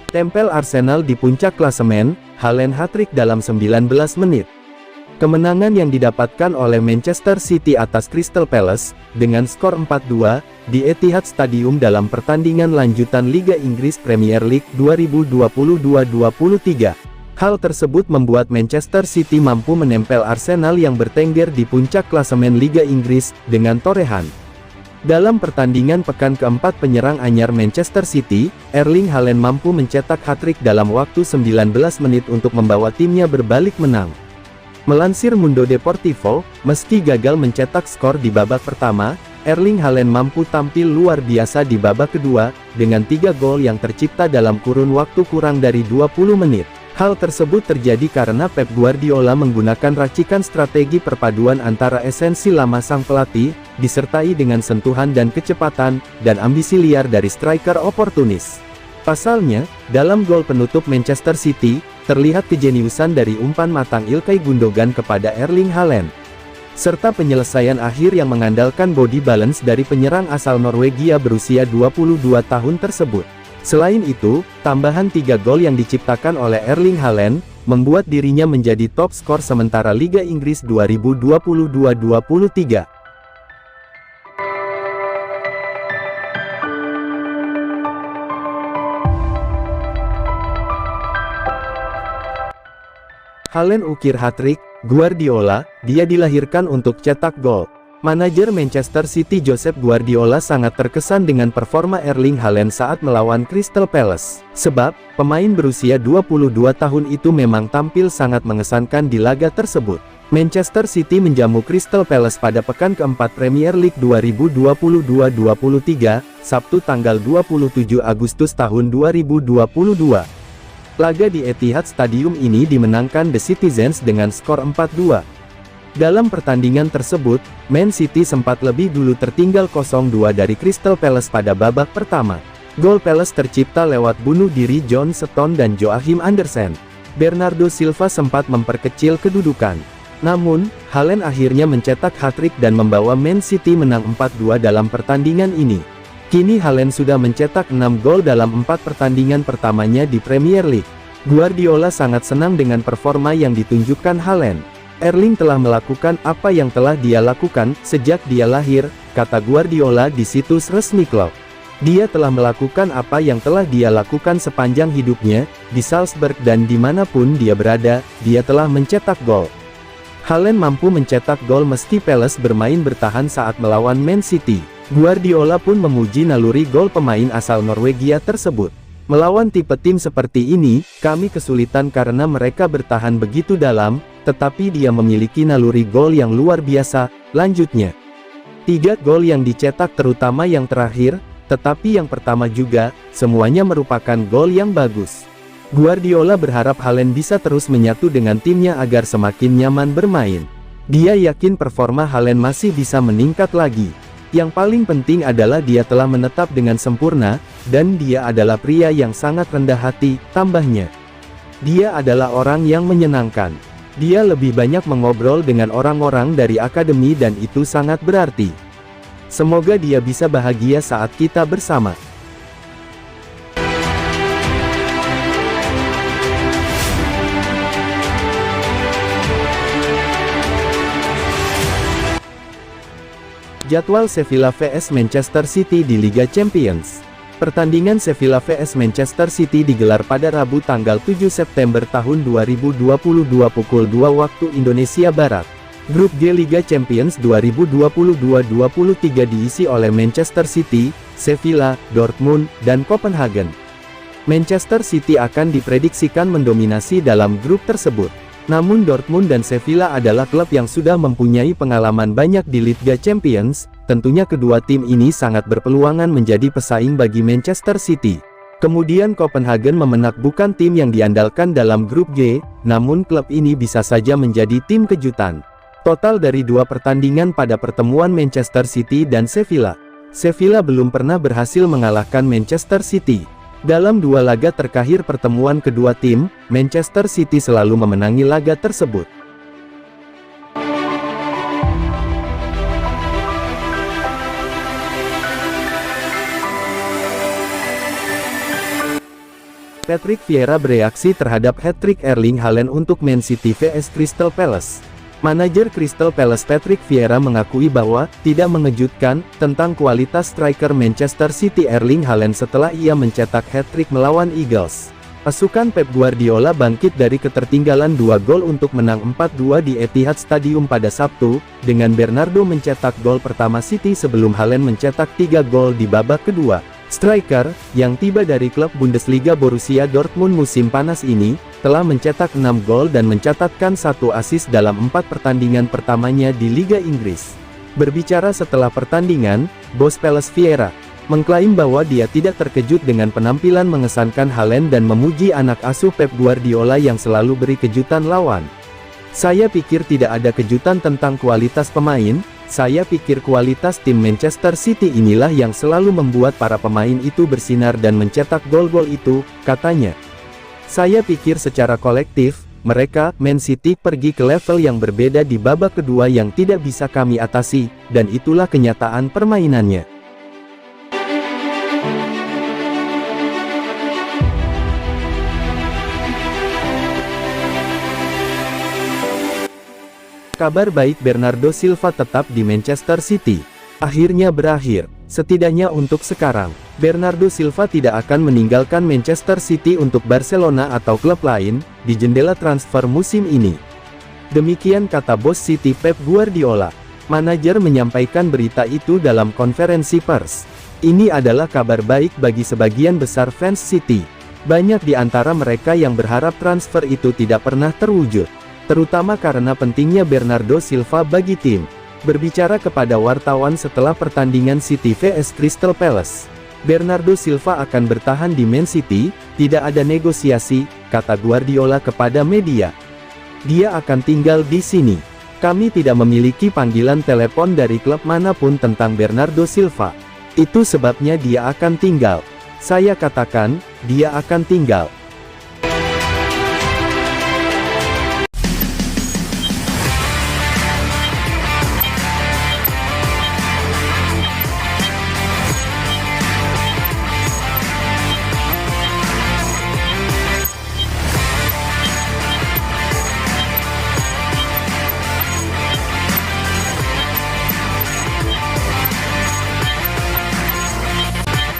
Tempel Arsenal di puncak klasemen, Haaland hat-trick dalam 19 menit. Kemenangan yang didapatkan oleh Manchester City atas Crystal Palace, dengan skor 4-2, di Etihad Stadium dalam pertandingan lanjutan Liga Inggris Premier League 2022-23. Hal tersebut membuat Manchester City mampu menempel Arsenal yang bertengger di puncak klasemen Liga Inggris, dengan torehan. Dalam pertandingan pekan keempat penyerang anyar Manchester City, Erling Haaland mampu mencetak hat-trick dalam waktu 19 menit untuk membawa timnya berbalik menang. Melansir Mundo Deportivo, meski gagal mencetak skor di babak pertama, Erling Haaland mampu tampil luar biasa di babak kedua, dengan 3 gol yang tercipta dalam kurun waktu kurang dari 20 menit. Hal tersebut terjadi karena Pep Guardiola menggunakan racikan strategi perpaduan antara esensi lama sang pelatih, disertai dengan sentuhan dan kecepatan, dan ambisi liar dari striker oportunis. Pasalnya, dalam gol penutup Manchester City, terlihat kejeniusan dari umpan matang Ilkay Gundogan kepada Erling Haaland, serta penyelesaian akhir yang mengandalkan body balance dari penyerang asal Norwegia berusia 22 tahun tersebut. Selain itu, tambahan 3 gol yang diciptakan oleh Erling Haaland, membuat dirinya menjadi top skor sementara Liga Inggris 2022-23. Haaland ukir hat-trick, Guardiola, dia dilahirkan untuk cetak gol. Manajer Manchester City Josep Guardiola sangat terkesan dengan performa Erling Haaland saat melawan Crystal Palace. Sebab, pemain berusia 22 tahun itu memang tampil sangat mengesankan di laga tersebut. Manchester City menjamu Crystal Palace pada pekan keempat Premier League 2022-23, Sabtu tanggal 27 Agustus tahun 2022. Laga di Etihad Stadium ini dimenangkan The Citizens dengan skor 4-2. Dalam pertandingan tersebut, Man City sempat lebih dulu tertinggal 0-2 dari Crystal Palace pada babak pertama. Gol Palace tercipta lewat bunuh diri John Stones dan Joachim Andersen. Bernardo Silva sempat memperkecil kedudukan. Namun, Haaland akhirnya mencetak hat-trick dan membawa Man City menang 4-2 dalam pertandingan ini. Kini Haaland sudah mencetak 6 gol dalam 4 pertandingan pertamanya di Premier League. Guardiola sangat senang dengan performa yang ditunjukkan Haaland. Erling telah melakukan apa yang telah dia lakukan sejak dia lahir, kata Guardiola di situs resmi klub. Dia telah melakukan apa yang telah dia lakukan sepanjang hidupnya, di Salzburg dan dimanapun dia berada, dia telah mencetak gol. Haaland mampu mencetak gol meski Palace bermain bertahan saat melawan Man City. Guardiola pun memuji naluri gol pemain asal Norwegia tersebut. Melawan tipe tim seperti ini, kami kesulitan karena mereka bertahan begitu dalam, tetapi dia memiliki naluri gol yang luar biasa, lanjutnya. 3 gol yang dicetak terutama yang terakhir, tetapi yang pertama juga, semuanya merupakan gol yang bagus. Guardiola berharap Haaland bisa terus menyatu dengan timnya agar semakin nyaman bermain. Dia yakin performa Haaland masih bisa meningkat lagi. Yang paling penting adalah dia telah menetap dengan sempurna, dan dia adalah pria yang sangat rendah hati, tambahnya. Dia adalah orang yang menyenangkan. Dia lebih banyak mengobrol dengan orang-orang dari akademi dan itu sangat berarti. Semoga dia bisa bahagia saat kita bersama. Jadwal Sevilla vs Manchester City di Liga Champions. Pertandingan Sevilla vs Manchester City digelar pada Rabu tanggal 7 September tahun 2022 pukul 2 waktu Indonesia Barat. Grup G Liga Champions 2022-23 diisi oleh Manchester City, Sevilla, Dortmund, dan Copenhagen. Manchester City akan diprediksikan mendominasi dalam grup tersebut. Namun Dortmund dan Sevilla adalah klub yang sudah mempunyai pengalaman banyak di Liga Champions, tentunya kedua tim ini sangat berpeluangan menjadi pesaing bagi Manchester City. Kemudian Copenhagen memenakbukkan tim yang diandalkan dalam grup G, namun klub ini bisa saja menjadi tim kejutan. Total dari 2 pertandingan pada pertemuan Manchester City dan Sevilla, Sevilla belum pernah berhasil mengalahkan Manchester City. Dalam 2 laga terakhir pertemuan kedua tim, Manchester City selalu memenangi laga tersebut. Patrick Vieira bereaksi terhadap hat-trick Erling Haaland untuk Man City vs Crystal Palace. Manajer Crystal Palace Patrick Vieira mengakui bahwa tidak mengejutkan tentang kualitas striker Manchester City Erling Haaland setelah ia mencetak hat-trick melawan Eagles. Pasukan Pep Guardiola bangkit dari ketertinggalan 2 gol untuk menang 4-2 di Etihad Stadium pada Sabtu, dengan Bernardo mencetak gol pertama City sebelum Haaland mencetak 3 gol di babak kedua. Striker, yang tiba dari klub Bundesliga Borussia Dortmund musim panas ini, telah mencetak 6 gol dan mencatatkan 1 assist dalam 4 pertandingan pertamanya di Liga Inggris. Berbicara setelah pertandingan, bos Palace Vieira mengklaim bahwa dia tidak terkejut dengan penampilan mengesankan Haaland dan memuji anak asuh Pep Guardiola yang selalu beri kejutan lawan. "Saya pikir tidak ada kejutan tentang kualitas pemain, saya pikir kualitas tim Manchester City inilah yang selalu membuat para pemain itu bersinar dan mencetak gol-gol itu," katanya. "Saya pikir secara kolektif, mereka, Man City, pergi ke level yang berbeda di babak kedua yang tidak bisa kami atasi, dan itulah kenyataan permainannya." Kabar baik, Bernardo Silva tetap di Manchester City. Akhirnya berakhir, setidaknya untuk sekarang. Bernardo Silva tidak akan meninggalkan Manchester City untuk Barcelona atau klub lain, di jendela transfer musim ini. Demikian kata bos City Pep Guardiola. Manajer menyampaikan berita itu dalam konferensi pers. "Ini adalah kabar baik bagi sebagian besar fans City. Banyak di antara mereka yang berharap transfer itu tidak pernah terwujud, terutama karena pentingnya Bernardo Silva bagi tim." Berbicara kepada wartawan setelah pertandingan City vs Crystal Palace, "Bernardo Silva akan bertahan di Man City, tidak ada negosiasi," kata Guardiola kepada media. "Dia akan tinggal di sini. Kami tidak memiliki panggilan telepon dari klub manapun tentang Bernardo Silva. Itu sebabnya dia akan tinggal. Saya katakan, dia akan tinggal."